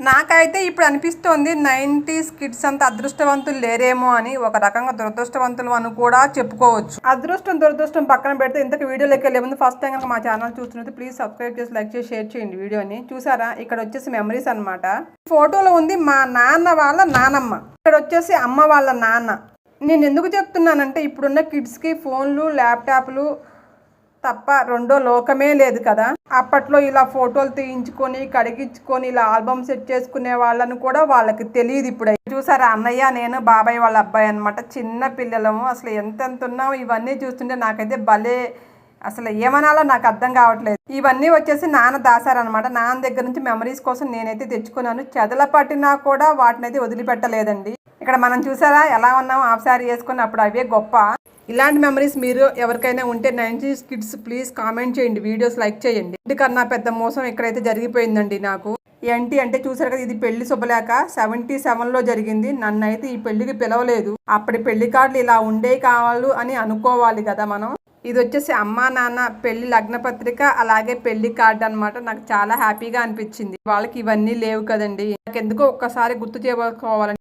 నాకైతే ఇప్పుడు అనిపిస్తోంది 90s కిడ్స్ అంత అదృష్టవంతులు లేరేమో అని. ఒక రకంగా దురదృష్టవంతులు అని కూడా చెప్పుకోవచ్చు. అదృష్టం దురదృష్టం పక్కన పెడితే ఇంతకు వీడియోలోకి వెళ్ళే ముందు ఫస్ట్ టైం కనుక మా ఛానల్ చూస్తున్నట్టు ప్లీజ్ సబ్స్క్రైబ్ చేసి లైక్ చేసి షేర్ చేయండి వీడియోని. చూసారా, ఇక్కడ వచ్చేసి మెమరీస్ అనమాట. ఫోటోలో ఉంది మా నాన్న వాళ్ళ నానమ్మ, ఇక్కడ వచ్చేసి అమ్మ వాళ్ళ నాన్న. నేను ఎందుకు చెప్తున్నానంటే ఇప్పుడున్న కిడ్స్కి ఫోన్లు ల్యాప్టాప్లు తప్ప రెండో లోకమే లేదు కదా. అప్పట్లో ఇలా ఫోటోలు తీయించుకొని కడిగించుకొని ఇలా ఆల్బమ్ సెట్ చేసుకునే వాళ్ళని కూడా వాళ్ళకి తెలియదు. ఇప్పుడు చూసారా, అన్నయ్య నేను బాబాయ్ వాళ్ళ అబ్బాయి అనమాట. చిన్న పిల్లలము, అసలు ఎంతెంత ఉన్నాము. ఇవన్నీ చూస్తుంటే నాకైతే భలే, అసలు ఏమనాలో నాకు అర్థం కావట్లేదు. ఇవన్నీ వచ్చేసి నాన్న దాసారనమాట. నాన్న దగ్గర నుంచి మెమరీస్ కోసం నేనైతే తెచ్చుకున్నాను. చెదల పట్టినా కూడా వాటిని అయితే వదిలిపెట్టలేదండి. ఇక్కడ మనం చూసారా ఎలా ఉన్నాము, హాఫ్ శారీ వేసుకుని. అప్పుడు అవే గొప్ప. ఇలాంటి మెమరీస్ మీరు ఎవరికైనా ఉంటే 90s కిడ్స్ ప్లీజ్ కామెంట్ చేయండి, వీడియోస్ లైక్ చేయండి. ఇంటికన్నా పెద్ద మోసం ఎక్కడైతే జరిగిపోయిందండి నాకు. ఏంటి అంటే చూసారు కదా, ఇది పెళ్లి శుభలేఖ 77లో జరిగింది. నన్ను అయితే ఈ పెళ్లికి పిలవలేదు. అప్పటి పెళ్లి కార్డులు ఇలా ఉండే కావాలి అని అనుకోవాలి కదా మనం. ఇది వచ్చేసి అమ్మా నాన్న పెళ్లి లగ్న పత్రిక, అలాగే పెళ్లి కార్డు అనమాట. నాకు చాలా హ్యాపీగా అనిపించింది. వాళ్ళకి ఇవన్నీ లేవు కదండి. నాకు ఎందుకో ఒక్కసారి గుర్తు చేసుకోవాలని